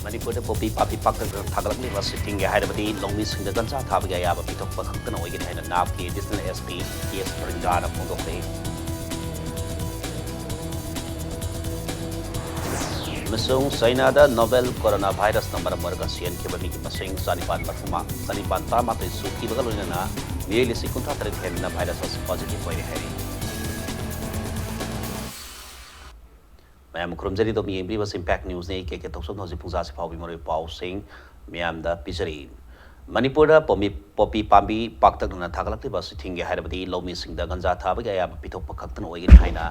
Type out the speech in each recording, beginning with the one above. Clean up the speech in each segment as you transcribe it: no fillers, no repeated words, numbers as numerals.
Manipur popi papi pakta thagalakli sitting haidabadi longmi singda gansa thabiga yaba pitok pakhaktan oigin haina napki additional SP TS Pringana phongdokle Masung Sainada novel coronavirus number marga sian kibami ki masing sanipan marfuma sanipan tama to suki bagaluna na nearly 53 henna virus was positive oire hari Mayam kurumjari do mi embri was impact news ne ke tokson hoji puja se phawi mori pau sing mayam da pijari Manipur da popi pambi paktak na thagalakti ba sithinge hairabadi lomi sing da ganja thabi ga ya pitok pakhaktan oigin haina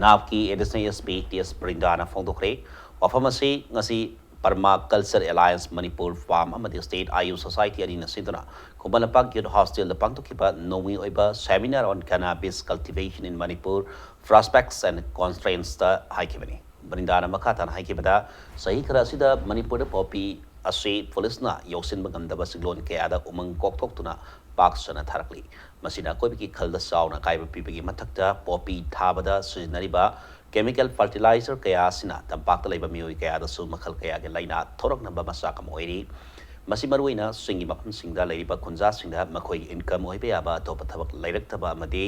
napki additional SP TS Pringana phongdokre wafamasi ngasi Parma Culture Alliance Manipur Farm amadi State IU Society ani nasiduna Kumbalapak Youth Hostel the pangtokiba knowing oiba seminar on cannabis cultivation in Manipur prospects and constraints the haikibani Brindana Makatan haikibada sahi khara sida Manipur the poppy ase police na yosin magamdaba siglon ke ada umang koktoktuna paksana tharakli masina koibiki khalda sauna kaiba pibigi mathakta poppy thabada sijnariba chemical fertilizer kaya sina tampak talaiba mioi kaya da su makhal kaya ge laina thorok namba masa kam oiri masi maruina singi mapam singda laiba khunja singda makhoi income oibe aba top thabak lairak taba amadi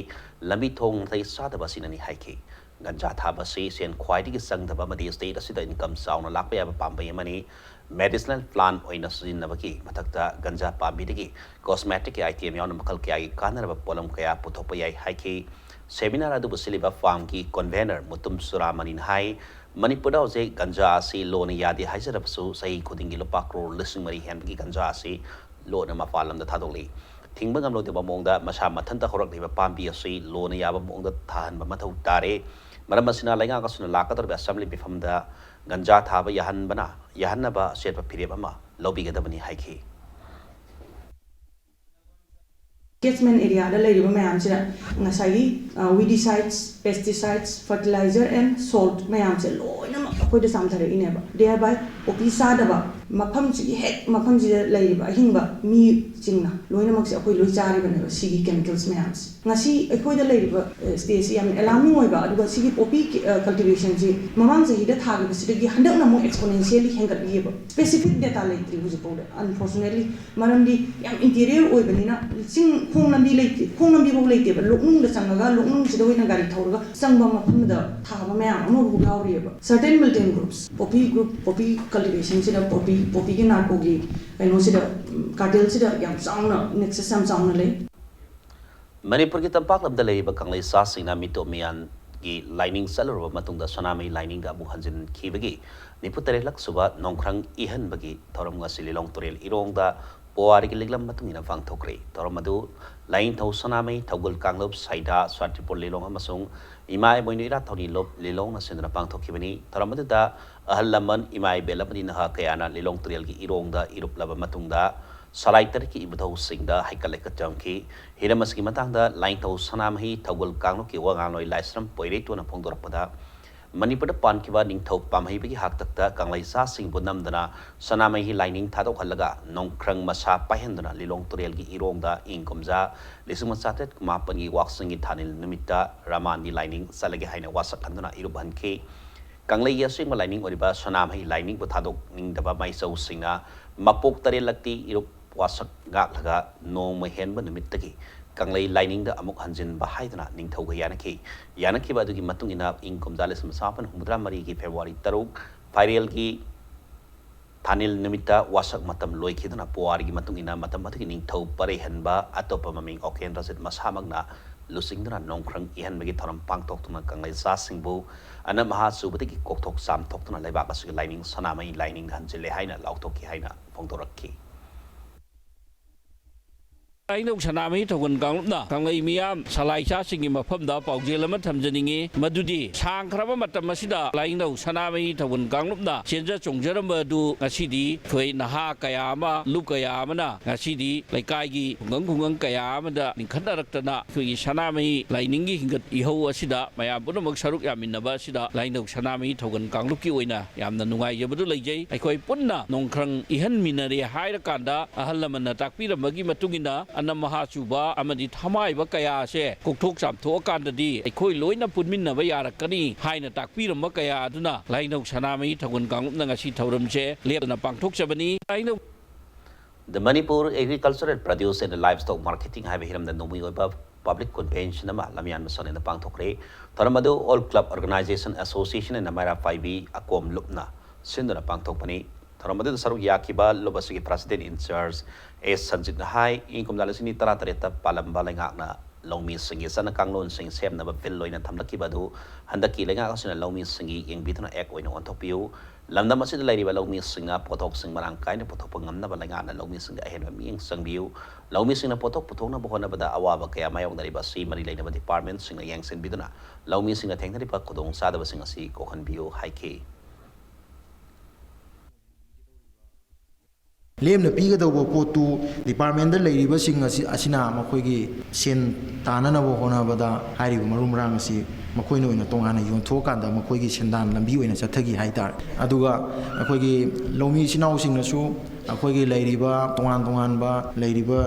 lambi thong thai sa da basinani haiki ganja thaba si sen khwaidi gi sang thaba amadi state asida income sauna lakpa aba pambai amani medicinal plant oina sujinabaki mathakta ganja pambi digi cosmetic item yawn makhal kaya gi kanaraba polam kaya puthokpa yai haiki Seminar adu busiliba farm ki convener mutum suraman hai Manipur ose ganja asi lo ni yadi hajarapsu sahi khudingi lupa crore listing mari hen ki ganja asi lo na mafalam da thadoli thingba ngam lo de bamongda masa mathanta khorak ni pambi asi lo na yaba mongda than ba mathau tare maram masina lainga ka suna lakator ba assembly bifamda ganja thaba yahan ba set pa phireb ama lobi gadabani haiki Catchment area da lay mayam sila ngasai weedicides, pesticides, fertilizer and salt mayam sila loina akoy da samthare ineba thereby popi sada ba mafam si hek mafam si lay ba hingba mi chingna loina mak si akoy loi chari ba ne sigi chemicals mayam ngasi akoy da lay ba stage yam alarming oi ba aduga sigi popi cultivation si mamang sa hida thagi ba sigi handak na mo exponentially hengat bi ba specific data lay tri buji powder unfortunately maram di yam interior oi ba ni na sing khong lambi leite khong lambi bo leite ba loknung da sangaga loknung sida wena gari thawrga sangba mafam da thaba mayam ama bu gawri ba certain militant groups poppy cultivation sida poppy ki narco gi kaino sida cartel sida yam sauna nexus sam sauna le Manipur ki tampak lamda lei ba kanglai sa sina mito mian gi lining salaro matung da sonamai lining da abu hanjin khibagi niputare lak suba nongkrang ihan bagi thoram nga sililong torel irong da Poari ki liglam matung ina fang thokre toromadu lain thau sonamai thogul kanglop saida swatipur lilong amasung imai boinu ira thoni lop lilong na sendra pang thokhibani toromadu da ahallaman imai belapani na ha kayana lilong torel ki irong da irup laba matung da salaitar ki ibthau singda haikale ka chamki hiramas ki matang da lain thau sonamai thogul kanglop ki wangaloi laisram poire tu na phongdorpada Manipur da pan kiwa ning thau pamhai bagi hak takta kanglai sa sing bunam dana sanamai hi lining thadok halaga nongkrang masa pahendana lilong turel gi irong da ingkomja lisuma satet kumapan gi waksing gi thanil numita raman di lining salage haina wasak andana iruban ke kanglai ya sing lining oriba sanamai lining bu thadok ning daba mai sau singa mapok tarel lakti irup wasak gak laga no mahen ba numit tagi Kanglai lining da amuk hanjin bahaidana ningthau ga yanaki ba dugi matung ina income dalis masapan humdra mari ki February taruk viral ki thanil nimita wasak matam loi khidana puari gi matung ina matam mathiki ningthau pare hanba atopa maming oken rasit masamagna lusingdana nongkrang ihan bagi thoram pangtok tuna kanglai sa singbu ana maha subati ki kokthok sam thok tuna laiba ka lining sanamai lining hanjile haina lautok ki haina phongdorakki Aino sanami thogun kanglupna kanglai miyam salai cha singi mafamda paujel ama thamjaningi madudi sangkhraba matam asida laino sanami thogun kanglupna chenja chongjaramba du ngasidi khoi naha kaya ama lup kaya amana ngasidi laikai gi khungang kaya amada ningkhadaraktana khoi sanami lainingi hingat ihau asida mayam punamak saruk yaminaba asida laino sanami thogun kanglupki oina yamna nungai jabadu leijai aikhoi punna nongkrang ihan minari hairakanda ahallamanna takpiramagi matungina ꯑꯅꯝ ꯃꯍꯥ ꯆꯨꯕ ꯑꯃꯗꯤ ꯊꯃꯥꯏꯕ ꯀꯌꯥꯁꯦ ꯀꯣꯛꯊꯣꯛ ꯆꯥꯝꯊꯣꯛꯑꯀꯥꯟꯗꯗꯤ ꯑꯩꯈꯣꯏ ꯂꯣꯏꯅ ꯄꯨꯟꯃꯤꯟꯅꯕ ꯌꯥꯔꯛꯀꯅꯤ ꯍꯥꯏꯅ ꯇꯥꯛꯄꯤꯔꯝꯕ ꯀꯌꯥ ꯑꯗꯨꯅ ꯂꯥꯏꯅꯧ ꯁꯅꯥꯃꯍꯤ ꯊꯧꯒꯜ ꯀꯥꯡꯂꯨꯞꯅ ꯉꯁꯤ ꯊꯧꯔꯝꯁꯦ ꯂꯦꯞꯇꯅ ꯄꯥꯡꯊꯣꯛꯆꯕꯅꯤ. The Manipur Agricultural Produce and Livestock Marketing have him the Nomi Public Convention Lamian Son in the Pantokre, Taramado All Club Organization Association and Amara 5B Akom Lupna, Sindra Pantopani, Taramado Saru Yakiba, Lobasiki President in charge, A Sanjit High, Income Dalasini Taratareta, Palambalangana, Lomi Singi, Sana Kanglon Sing, Sam Nava Villo in Tamaki Badu, Handaki Langas and Lomi Singi, in Bitana Echo in on top you. Lambda masih lagi balau missing na potok sing marangkai na potok pengam na balangan na lau missing da ahen ming sang biu lau missing na potok na bukan na bada awa kaya mayong dari basi mari lain na department sing na yang sen biduna lau missing na teng dari pa kodong sada basing asi kohan biu haike ꯂꯦꯝꯅ ꯄꯤꯒꯗꯧꯕ ꯄꯣꯠꯇꯨ ꯗꯤꯄꯥꯔꯠꯃꯦꯟꯗ ꯂꯩꯔꯤꯕꯁꯤꯡ ꯑꯁꯤꯅ ꯃꯈꯣꯏꯒꯤ ꯁꯦꯟ ꯇꯥꯅꯅꯕ ꯍꯣꯠꯅꯕꯗ ꯍꯥꯏꯔꯤꯕ ꯃꯔꯨ ꯃꯔꯥꯡ ꯑꯁꯤ ꯃꯈꯣꯏꯅ ꯑꯣꯏꯅ ꯇꯣꯉꯥꯟꯅ ꯌꯣꯟꯊꯣꯛꯑꯀꯥꯟꯗ ꯃꯈꯣꯏꯒꯤ ꯁꯦꯟꯗꯥꯟ ꯂꯝꯕꯤ ꯑꯣꯏꯅ ꯆꯠꯊꯈꯤ ꯍꯥꯏꯇꯥꯔꯦ. ꯑꯗꯨꯒ ꯑꯩꯈꯣꯏꯒꯤ ꯂꯧꯃꯤ ꯏꯆꯤꯟ ꯏꯅꯥꯎꯁꯤꯡꯅꯁꯨ ꯑꯩꯈꯣꯏꯒꯤ ꯂꯩꯔꯤꯕ ꯇꯣꯉꯥꯟ ꯇꯣꯉꯥꯟꯕ ꯂꯩꯔꯤꯕ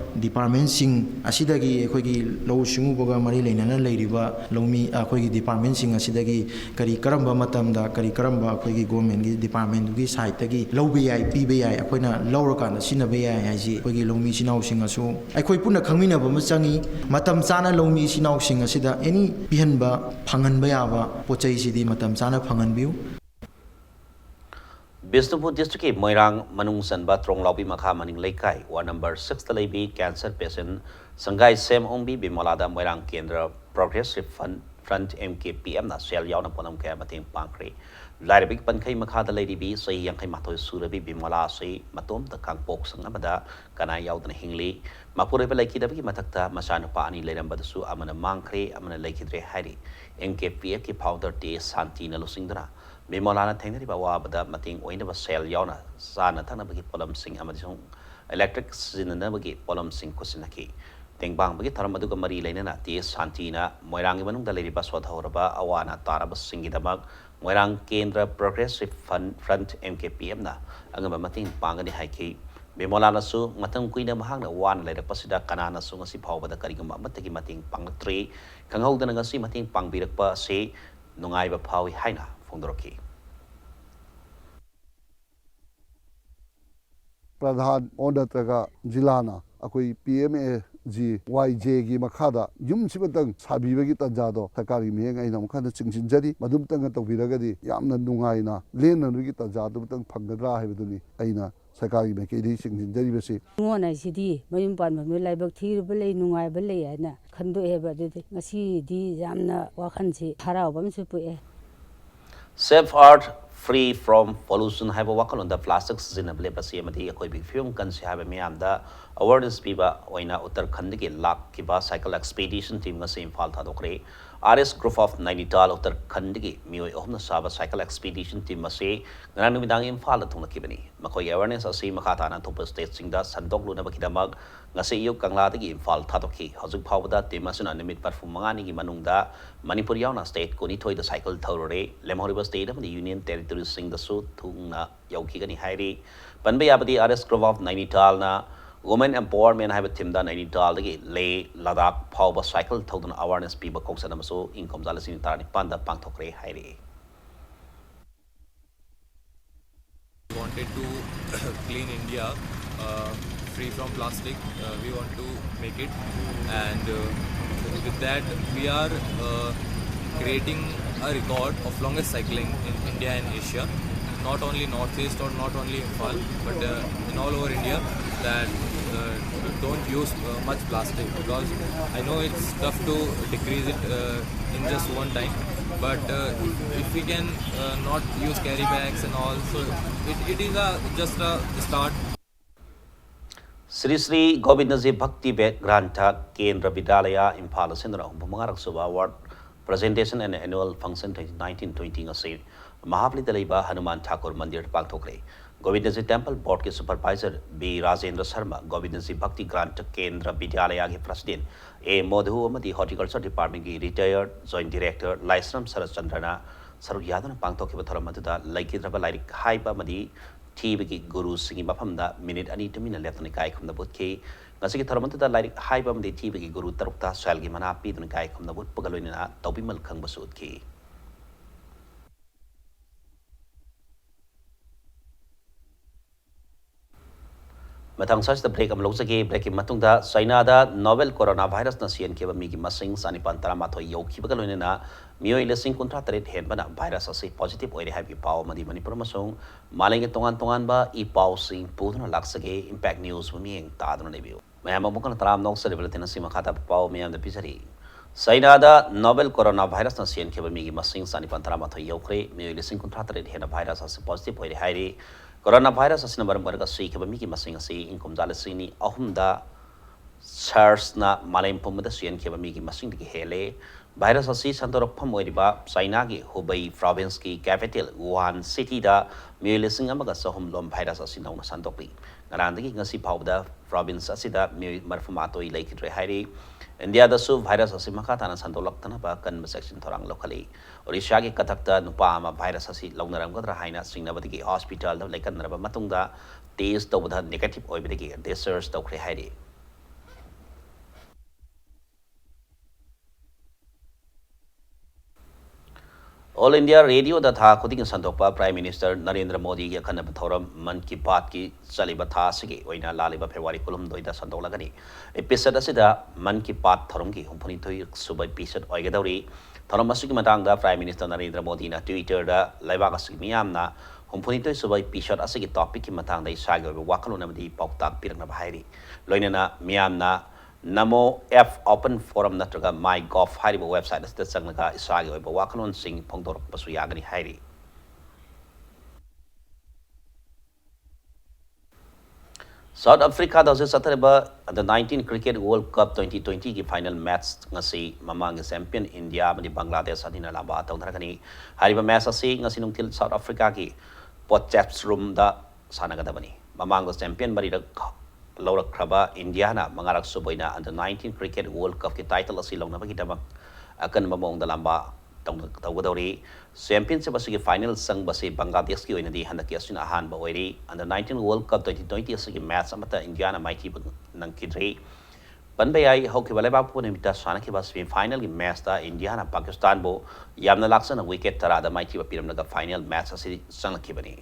ꯗꯤꯄꯥꯔꯠꯃꯦꯟꯁꯤꯡ ꯑꯁꯤꯗꯒꯤ ꯑꯩꯈꯣꯏꯒꯤ ꯂꯧꯎ ꯁꯤꯡꯎꯕꯒ ꯃꯔꯤ ꯂꯩꯅꯅ ꯂꯩꯔꯤꯕ ꯂꯧꯃꯤ ꯑꯩꯈꯣꯏꯒꯤ ꯗꯤꯄꯥꯔꯠꯃꯦꯟꯁꯤꯡ ꯑꯁꯤꯗꯒꯤ ꯀꯔꯝꯕ ꯃꯇꯝꯗ ꯀꯔꯝꯕ ꯑꯩꯈꯣꯏꯒꯤ ꯒꯣꯔꯃꯦꯟꯒꯤ ꯗꯤꯄꯥꯔꯠꯃꯦꯟꯗꯨꯒꯤ ꯁꯥꯏꯠꯇꯒꯤ ꯂꯧꯕ ꯌꯥꯏ ꯄꯤꯕ ꯌꯥꯏ ꯑꯩꯈꯣꯏꯅ ꯂꯧꯔꯀꯥꯟꯗ ꯁꯤꯖꯤꯟꯅꯕ ꯌꯥꯏ ꯍꯥꯏꯁꯤ ꯑꯩꯈꯣꯏꯒꯤ ꯂꯧꯃꯤ ꯏꯆꯤꯟ ꯏꯅꯥꯎꯁꯤꯡꯅꯁꯨ ꯑꯩꯈꯣꯏ ꯄꯨꯟꯅ ꯈꯪꯃꯤꯟꯅꯕ ꯑꯃ ꯆꯪꯏ. ꯃꯇꯝ ꯆꯥꯅ ꯂꯧꯃꯤ ꯏꯆꯤꯟ ꯏꯅꯥꯎꯁꯤꯡ ꯑꯁꯤꯗ ꯑꯦꯅꯤ ꯄꯤꯍꯟꯕ ꯐꯪꯍꯟꯕ ꯌꯥꯕ ꯄꯣꯠꯆꯩꯁꯤꯗꯤ ꯃꯇꯝ ꯆꯥꯅ ꯐꯪꯍꯟꯕꯤꯌꯨ. Bisnupur District Moirang Manung Sanba Trong Lobby Makha Maning Laikai, Ward number 6 Talabi, Cancer Patient, Sangai Sem Ombi, Bimolada Moirang Kendra, Progressive Front MKPM, na Shell Yauna Ponam Kamating Pankre, Larabik Pankai Makha the Lady B, Say Yankai Mato Surabi, Bimola, Say Matum, the Kangpok Sangamada, Kana Yaudan Hingley, Mapure Laki Dabi Matakta, Masana Pani, Ledamba Su, Amana Mankre, Amana Lakidre Hari, MKPK Powder Day, Santina Lusindra. Bimolana Tangri Bawa, but that Mating Wayne of a sale Yona, Sana Tanabaki Polam Sing Amazon, Electric Sinanabagi Polam Sing Kusinaki. Ting Bang Bagi Taramaduga Marie Lena, T. Santina, Moirang Imanung, the Lady Baswat Horaba, Awana, Tarabas Singidamag, Moirang Kendra Progressive Front MKPM na, Angama Mating Bangani Haiki. Bimolana Su, Matang Queen of Hang, one later Pasida Kanana Sungasi Power, the Karigama, Mataki Mating Pang 3, Kangol the Nagasi Mating Pang Birakpa, say, Nungaiba Pawi Haina. Pradhan ओनतगा जिलाना अकोई PMA जी वाईजे की मखादा yum सिबतंग साबीबगी तंजादो सरकारी मेंग आइना मखादा चिंचिंजरी मदुमतंग तौबिरगदी यामना नुंगाइना लेननुगी तंजादो तंग फंगदरा हाइबदुनी आइना सरकारी मेकेदी चिंचिंजरी बसे मोना सिदी मयुम पानबा मे लाइबक थीरबा लei नुंगाइबा लei हाइना खंदोएबा दुदि ngasi यामना वाखनसे हरावबमसु पुए. Safe Art Free from Pollution have a wakal on the plastics in a blebasi amati a koi big film can have a miamda awareness piba oina utter kandiki lak kiba cycle expedition team the same falta dokre RS group of Nainital utter kandiki mio ohna saba cycle expedition team mase nanu bidang imfal tuna kibani makoi awareness asi makata na top state sing da sandok luna bakidamag ngase iyo kangla dagi imfal thatoki hazuk phawda temasuna nimit perform mangani gi manungda Manipur yauna state ko ni thoi the cycle thorore lemhoriba state of the union territory sing the so thungna yauki gani hairi panbe yabadi RS group of Nainital na women empowerment have a team da Nainital dagi le Ladakh phawba cycle thodan awareness piba koksana so income zalasin tarani panda pangthokre hairi. Wanted to clean India free from plastic. We want to make it, and with that we are creating a record of longest cycling in India and Asia, not only northeast or not only Imphal, but in all over India, that don't use much plastic, because I know it's tough to decrease it in just one time, but if we can not use carry bags and all, so it is just a start. Sri Sri Govindaji Bhakti Granta Kendra Vidyalaya Impala Sindra Bumangarak Suba Award Presentation and Annual Function 2019-20 Asir Mahavali Daliba Hanuman Thakur Mandir Pangthokre Govindaji Temple Board के Supervisor B Rajendra Sharma Govindaji Bhakti Granta Kendra Vidyalaya के President A Modhu Amadi Horticulture Department की Retired Joint Director Laisram Saras Chandrana Saru Yadana Pangthok के बथौर Madhuda लाइकिद्रबा like हाइबा मदी TVकी Guru Singi Mafamda Minute Ani to Mina left on the Kai from the Butke ngasi ki tharamanta da larik haiba amdi thibi gi guru tarukta sal gi mana pi dun kai khumna but pagaloina tawbimal khang basut ki Matang sa break am losage break ki matungda China da novel coronavirus na sian ke mi gi masing sani pantara ma thoi yo ki bagaloina na mioi lesing kontra tare hen bana virus ase positive oi happy power madi manipur masong maling tongan ba I power sing pudna laksage impact news mi eng ta dun ne biu mayam amukan taram nok celebrate na sima khata power mayam da pisari China da novel coronavirus na sian ke mi gi masing sani pantara ma thoi yo kre mioi lesing kontra tare hen virus ase positive oi hairi coronavirus asina baram barga sei ke mi ki masing ase inkom jala sini ahumda SARS na malem pumda sian ke mi ki masing ki hele virus ase sandorok pham oiriba China gi Hubei province ki capital Wuhan city da milising amaga sahum lom virus ase nauna sandopi ngarandagi ngasi phawda province ase da mi marfumato I laikitre hairi India da su virus ase makata na sandolak tana ba kan section thorang locally Odisha gi kathakta nupa ama virus ase longnaram gadra haina singnabadi gi hospital da lekan naraba matungda test tawda negative oibidi gi research tawkhre hairi All India Radio da tha khuding sandokpa Prime Minister Narendra Modi gi khana bathoram man ki baat ki chaliba tha sigi oina laliba February kulum doida sandolagani episode asida man ki baat thorom gi humpuni thoi subai episode oigadori thorom asigi matang da Prime Minister Narendra Modi na Twitter da laiba asigi miyam na humpuni thoi subai episode asigi topic ki matang da isagi wakalona madi pauktak pirakna bhairi loinana miyam na Namo F Open Forum natraga MyGov hariba website asida changnaga isagi oiba wakalon sing phongdorok pasu yagani hairi South Africa da satareba the 19 Cricket World Cup 2020 ki final match ngasi mamang champion India madi Bangladesh adina laba tawdharagani hariba match ase ngasi nungtil South Africa ki Potchefstroom da sanagadabani mamang champion mari Laura Kraba India na mangarak suboina under 19 Cricket World Cup ki title asi longna bagi damak akan mamong dalamba tawgadori championship asi ki final sang basi Bangladesh ki oina di handaki asina ahan ba oiri under 19 World Cup 2020 asi ki match amata India na maiti nang kidri panbayai hoki baleba pune mita sana ki bas final ki match da India na Pakistan bo yamna laksana wicket tara da maiti ba piram naga final match asi sang ki bani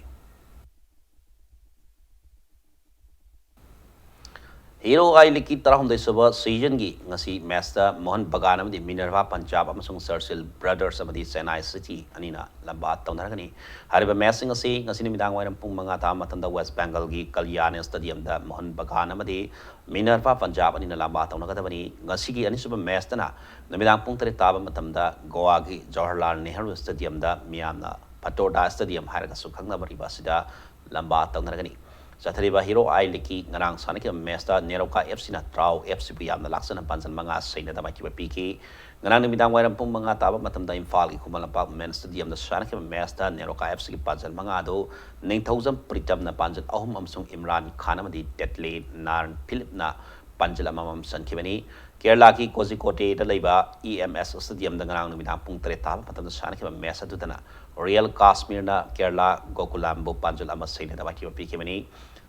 Hero ai liki tarahum de saba season gi ngasi match da Mohan Bagan amadi Minerva Punjab amasung Churchill Brothers amadi Chennai City anina lamba tawnaragani hariba match ngasi ngasi nimidang wairam pung manga ta matanda West Bengal gi Kalyan Stadium da Mohan Bagan amadi Minerva Punjab anina lamba tawnagadabani ngasi gi anisuba match dana nimidang pung tare taba matamda Goa gi Jawaharlal Nehru Stadium da miyamna Patoda Stadium haraga sukhangna bariba sida lamba tawnaragani Sathariba Hero ai liki ngarang sanaki mesta Neroka FC na Trau FC biyam na laksana pansan mga saina da makiba piki ngarang nimidang wairam pung mga taba matamda Imphal ki Kumalampak Men Stadium da sanaki mesta Neroka FC ki pansan mga ado 9,000 pritam na pansan ahum amsung Imran Khan amadi Tetley Narn Philip na panjala mamam sankibani Kerala ki Kozhikode da laiba EMS Stadium da ngarang nimidang pung tare taba matamda sanaki mesta dudana Royal Kashmir na Kerala Gokulambo panjala ama saina da makiba piki mani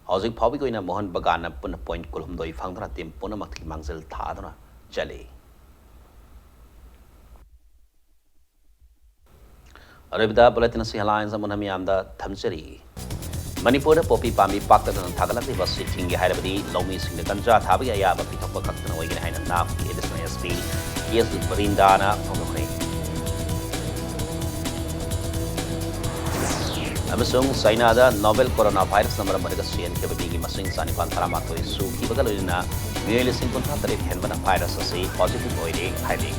Hojik phawi ko ina Mohan Bagan na pun point kulhum doi phangdra tim puna makthi mangzel thadna chale Arabida bulletin si headlines amon hami amda thamchari Manipur da popi pami pakta dan thagalak ni basi thingi hairabadi lomi singna ganja thabi aya ba pitokpa kaktana oigina haina na edisna SP yes Barindana phongkhre Amasung China da novel coronavirus na maramaga siyan ke bagi masing sani pantara matoi su ki bagalina mieli sing kontra tare hen bana virus ase positive oide haile